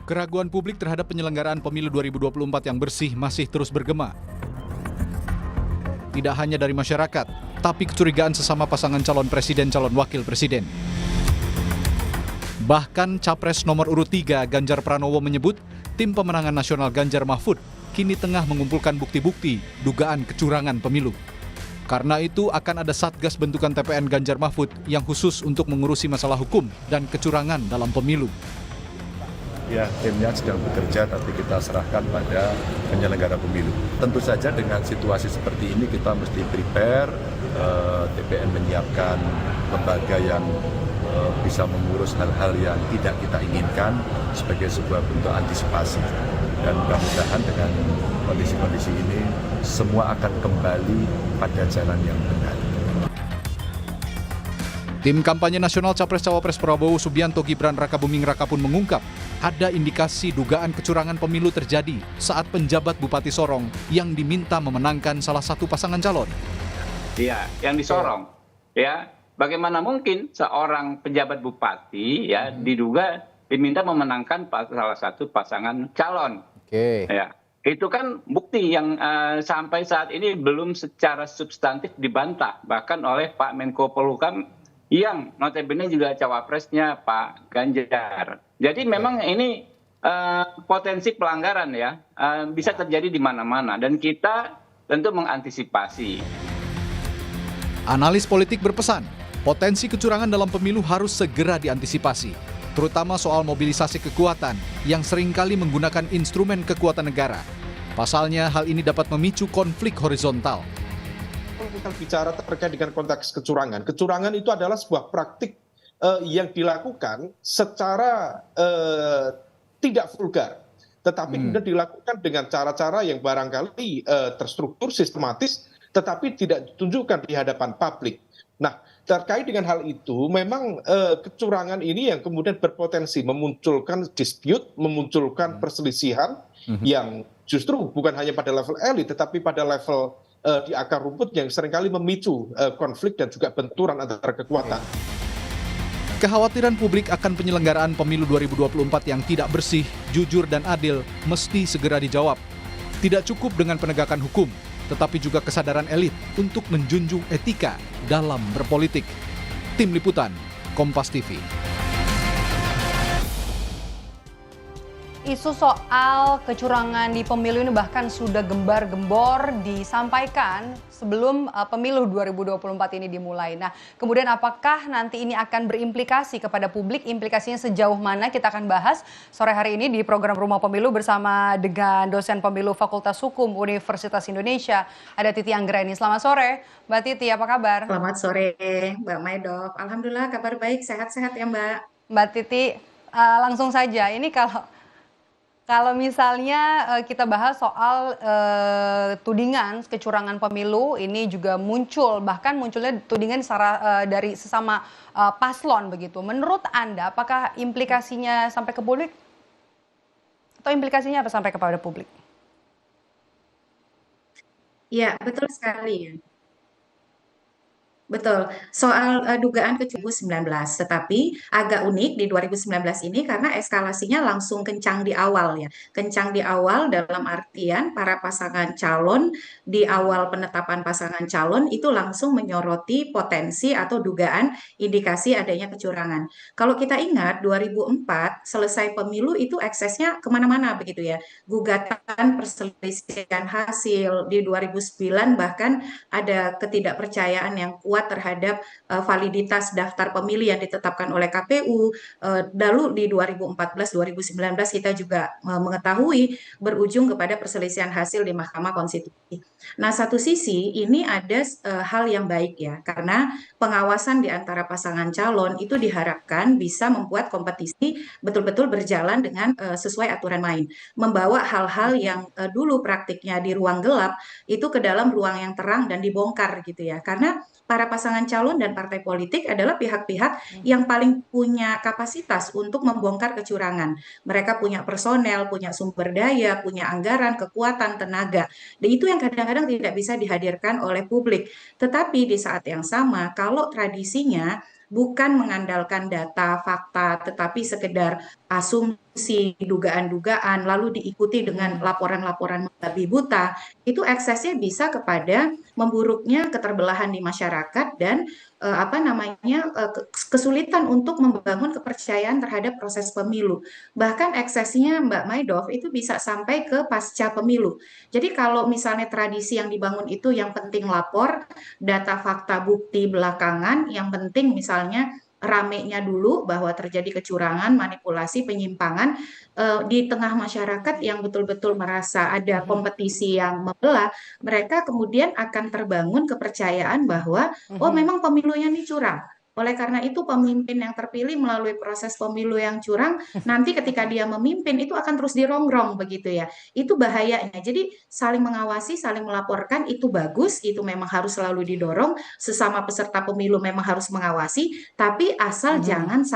Keraguan publik terhadap penyelenggaraan pemilu 2024 yang bersih masih terus bergema. Tidak hanya dari masyarakat, tapi kecurigaan sesama pasangan calon presiden calon wakil presiden. Bahkan Capres nomor urut 3 Ganjar Pranowo menyebut tim pemenangan nasional Ganjar Mahfud kini tengah mengumpulkan bukti-bukti dugaan kecurangan pemilu. Karena itu akan ada Satgas bentukan TPN Ganjar Mahfud yang khusus untuk mengurusi masalah hukum dan kecurangan dalam pemilu. Ya, timnya sedang bekerja, tapi kita serahkan pada penyelenggara pemilu. Tentu saja dengan situasi seperti ini kita mesti prepare, TPN menyiapkan lembaga yang bisa mengurus hal-hal yang tidak kita inginkan sebagai sebuah bentuk antisipasi. Dan mudah-mudahan dengan kondisi-kondisi ini semua akan kembali pada jalan yang benar. Tim kampanye nasional Capres-Cawapres Prabowo Subianto Gibran Rakabuming Raka pun mengungkap ada indikasi dugaan kecurangan pemilu terjadi saat penjabat Bupati Sorong yang diminta memenangkan salah satu pasangan calon. Iya, yang disorong. Ya, bagaimana mungkin seorang penjabat bupati ya diduga diminta memenangkan salah satu pasangan calon. Oke. Ya, itu kan bukti yang sampai saat ini belum secara substantif dibantah bahkan oleh Pak Menko Polhukam yang notabene juga cawapresnya Pak Ganjar. Jadi memang ini potensi pelanggaran ya bisa terjadi di mana-mana dan kita tentu mengantisipasi. Analis politik berpesan, potensi kecurangan dalam pemilu harus segera diantisipasi, terutama soal mobilisasi kekuatan yang seringkali menggunakan instrumen kekuatan negara. Pasalnya, hal ini dapat memicu konflik horizontal. Kalau kita bicara terkait dengan konteks kecurangan, kecurangan itu adalah sebuah praktik yang dilakukan secara tidak vulgar, tetapi kemudian dilakukan dengan cara-cara yang barangkali terstruktur, sistematis, tetapi tidak ditunjukkan di hadapan publik. Nah, terkait dengan hal itu, memang kecurangan ini yang kemudian berpotensi memunculkan dispute, memunculkan perselisihan yang justru bukan hanya pada level elit, tetapi pada level di akar rumput yang seringkali memicu konflik dan juga benturan antara kekuatan. Kekhawatiran publik akan penyelenggaraan pemilu 2024 yang tidak bersih, jujur, dan adil mesti segera dijawab. Tidak cukup dengan penegakan hukum, tetapi juga kesadaran elit untuk menjunjung etika dalam berpolitik. Tim Liputan, Kompas TV. Isu soal kecurangan di pemilu ini bahkan sudah gembar-gembor disampaikan sebelum pemilu 2024 ini dimulai. Nah, kemudian apakah nanti ini akan berimplikasi kepada publik? Implikasinya sejauh mana kita akan bahas sore hari ini di program Rumah Pemilu bersama dengan dosen pemilu Fakultas Hukum Universitas Indonesia, ada Titi Anggraini. Selamat sore, Mbak Titi, apa kabar? Selamat sore, Mbak Maidop. Alhamdulillah kabar baik, sehat-sehat ya Mbak. Mbak Titi, langsung saja, ini kalau misalnya kita bahas soal tudingan kecurangan pemilu, ini juga muncul, bahkan munculnya tudingan dari sesama paslon begitu. Menurut Anda, apakah implikasinya sampai ke publik? Atau implikasinya apa sampai kepada publik? Ya, betul sekali ya. Betul, soal dugaan kecurangan 2019, tetapi agak unik di 2019 ini karena eskalasinya langsung kencang di awal ya. Kencang di awal dalam artian para pasangan calon di awal penetapan pasangan calon itu langsung menyoroti potensi atau dugaan indikasi adanya kecurangan. Kalau kita ingat 2004 selesai pemilu itu eksesnya kemana-mana begitu ya. Gugatan perselisihan hasil di 2009 bahkan ada ketidakpercayaan yang kuat terhadap validitas daftar pemilih yang ditetapkan oleh KPU. Lalu di 2014-2019 kita juga mengetahui berujung kepada perselisihan hasil di Mahkamah Konstitusi. Nah, satu sisi ini ada hal yang baik ya, karena pengawasan di antara pasangan calon itu diharapkan bisa membuat kompetisi betul-betul berjalan dengan sesuai aturan main. Membawa hal-hal yang dulu praktiknya di ruang gelap itu ke dalam ruang yang terang dan dibongkar gitu ya. Karena para pasangan calon dan partai politik adalah pihak-pihak yang paling punya kapasitas untuk membongkar kecurangan. Mereka punya personel, punya sumber daya, punya anggaran, kekuatan, tenaga. Dan itu yang kadang-kadang tidak bisa dihadirkan oleh publik. Tetapi di saat yang sama, kalau tradisinya bukan mengandalkan data, fakta, tetapi sekedar asumsi, dugaan-dugaan, lalu diikuti dengan laporan-laporan membabi buta, itu eksesnya bisa kepada memburuknya keterbelahan di masyarakat dan kesulitan untuk membangun kepercayaan terhadap proses pemilu. Bahkan eksesnya Mbak Maidov itu bisa sampai ke pasca pemilu. Jadi kalau misalnya tradisi yang dibangun itu yang penting lapor, data fakta bukti belakangan, yang penting misalnya ramenya dulu bahwa terjadi kecurangan, manipulasi, penyimpangan di tengah masyarakat yang betul-betul merasa ada kompetisi yang membelah, mereka kemudian akan terbangun kepercayaan bahwa oh memang pemilunya ini curang. Oleh karena itu pemimpin yang terpilih melalui proses pemilu yang curang, nanti ketika dia memimpin itu akan terus dirongrong begitu ya. Itu bahayanya. Jadi saling mengawasi, saling melaporkan itu bagus, itu memang harus selalu didorong. Sesama peserta pemilu memang harus mengawasi, tapi asal jangan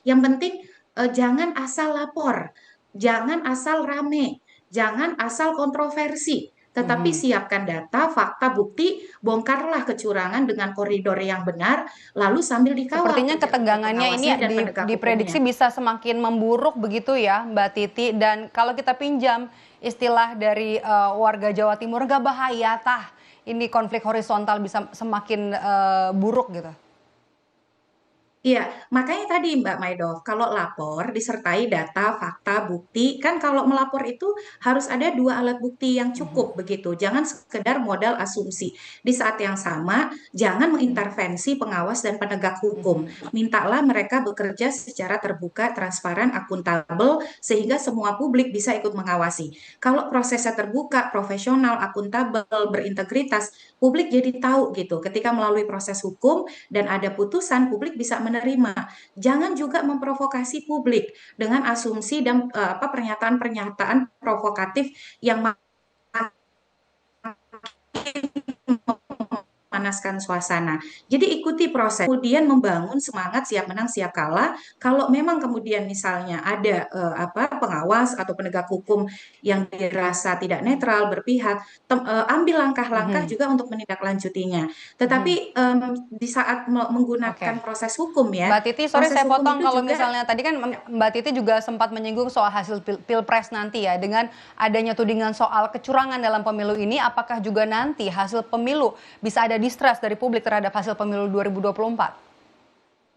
yang penting jangan asal lapor, jangan asal rame, jangan asal kontroversi. Tetapi siapkan data, fakta, bukti, bongkarlah kecurangan dengan koridor yang benar, lalu sambil dikawal. Sepertinya ketegangannya ini diprediksi bisa semakin memburuk begitu ya Mbak Titi. Dan kalau kita pinjam istilah dari warga Jawa Timur, nggak bahaya tah ini konflik horizontal bisa semakin buruk gitu? Iya, makanya tadi Mbak Maidov, kalau lapor disertai data, fakta, bukti, kan kalau melapor itu harus ada dua alat bukti yang cukup begitu. Jangan sekedar modal asumsi. Di saat yang sama, jangan mengintervensi pengawas dan penegak hukum. Mintalah mereka bekerja secara terbuka, transparan, akuntabel, sehingga semua publik bisa ikut mengawasi. Kalau prosesnya terbuka, profesional, akuntabel, berintegritas, publik jadi tahu gitu. Ketika melalui proses hukum dan ada putusan, publik bisa menerima. Jangan juga memprovokasi publik dengan asumsi dan pernyataan-pernyataan provokatif yang memanaskan suasana. Jadi ikuti proses, kemudian membangun semangat siap menang siap kalah. Kalau memang kemudian misalnya ada pengawas atau penegak hukum yang dirasa tidak netral, berpihak, ambil langkah-langkah juga untuk menindaklanjutinya. Tetapi di saat menggunakan proses hukum ya, Mbak Titi, sorry saya potong, kalau juga, misalnya tadi kan Mbak Titi juga sempat menyinggung soal hasil pilpres nanti ya, dengan adanya tudingan soal kecurangan dalam pemilu ini, apakah juga nanti hasil pemilu bisa ada distrust dari publik terhadap hasil pemilu 2024?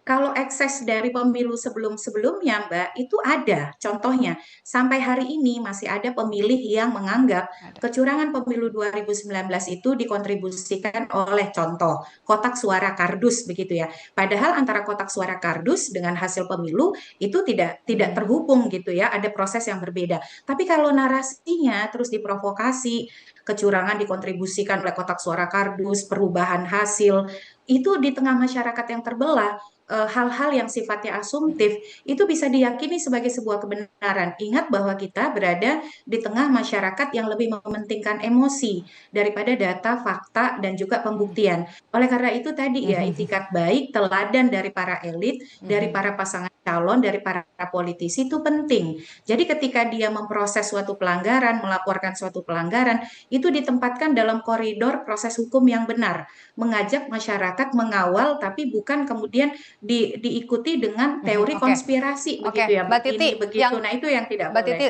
Kalau ekses dari pemilu sebelum-sebelumnya, Mbak, itu ada. Contohnya, sampai hari ini masih ada pemilih yang menganggap kecurangan pemilu 2019 itu dikontribusikan oleh contoh kotak suara kardus begitu ya. Padahal antara kotak suara kardus dengan hasil pemilu itu tidak terhubung gitu ya. Ada proses yang berbeda. Tapi kalau narasinya terus diprovokasi, kecurangan dikontribusikan oleh kotak suara kardus, perubahan hasil, itu di tengah masyarakat yang terbelah, hal-hal yang sifatnya asumtif itu bisa diyakini sebagai sebuah kebenaran. Ingat bahwa kita berada di tengah masyarakat yang lebih mementingkan emosi daripada data, fakta, dan juga pembuktian. Oleh karena itu tadi ya, itikat baik, teladan dari para elit, dari para pasangan calon, dari para politisi itu penting. Jadi ketika dia memproses suatu pelanggaran, melaporkan suatu pelanggaran, itu ditempatkan dalam koridor proses hukum yang benar, mengajak masyarakat mengawal, tapi bukan kemudian diikuti dengan teori konspirasi begitu ya, Mbak Titi, begitu. Nah itu yang tidak Mbak boleh. Titi,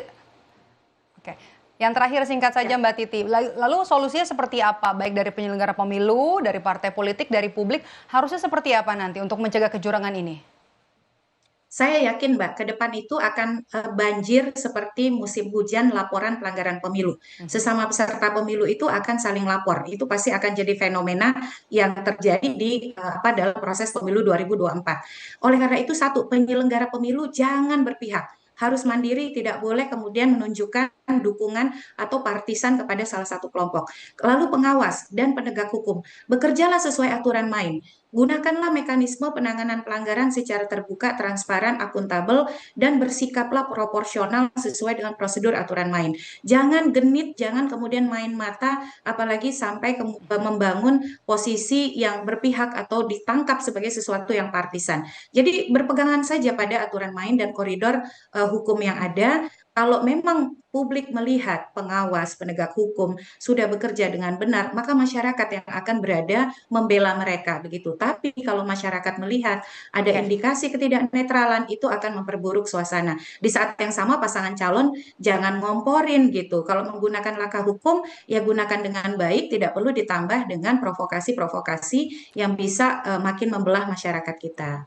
yang terakhir singkat saja Mbak Titi, lalu solusinya seperti apa? Baik dari penyelenggara pemilu, dari partai politik, dari publik, harusnya seperti apa nanti untuk mencegah kecurangan ini? Saya yakin Mbak, ke depan itu akan banjir seperti musim hujan laporan pelanggaran pemilu. Sesama peserta pemilu itu akan saling lapor. Itu pasti akan jadi fenomena yang terjadi di dalam proses pemilu 2024. Oleh karena itu satu, penyelenggara pemilu jangan berpihak. Harus mandiri, tidak boleh kemudian menunjukkan dukungan atau partisan kepada salah satu kelompok. Lalu pengawas dan penegak hukum, bekerjalah sesuai aturan main. Gunakanlah mekanisme penanganan pelanggaran secara terbuka, transparan, akuntabel, dan bersikaplah proporsional sesuai dengan prosedur aturan main. Jangan genit, jangan kemudian main mata, apalagi sampai membangun posisi yang berpihak atau ditangkap sebagai sesuatu yang partisan. Jadi berpegangan saja pada aturan main dan koridor hukum yang ada, Kalau memang publik melihat pengawas penegak hukum sudah bekerja dengan benar, maka masyarakat yang akan berada membela mereka begitu. Tapi kalau masyarakat melihat ada Oke. indikasi ketidaknetralan, itu akan memperburuk suasana. Di saat yang sama pasangan calon jangan ngomporin gitu. Kalau menggunakan langkah hukum, ya gunakan dengan baik, tidak perlu ditambah dengan provokasi-provokasi yang bisa makin membelah masyarakat kita.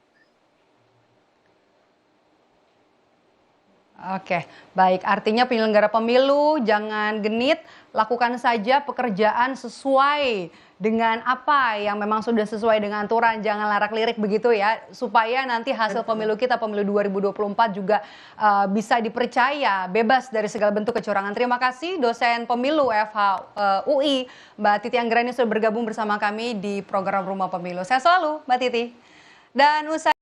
Oke, baik. Artinya penyelenggara pemilu jangan genit, lakukan saja pekerjaan sesuai dengan apa yang memang sudah sesuai dengan aturan, jangan larak-lirik begitu ya, supaya nanti hasil pemilu kita, pemilu 2024 juga bisa dipercaya, bebas dari segala bentuk kecurangan. Terima kasih dosen pemilu FH UI, Mbak Titi Anggrani sudah bergabung bersama kami di program Rumah Pemilu. Saya selalu, Mbak Titi. Dan usai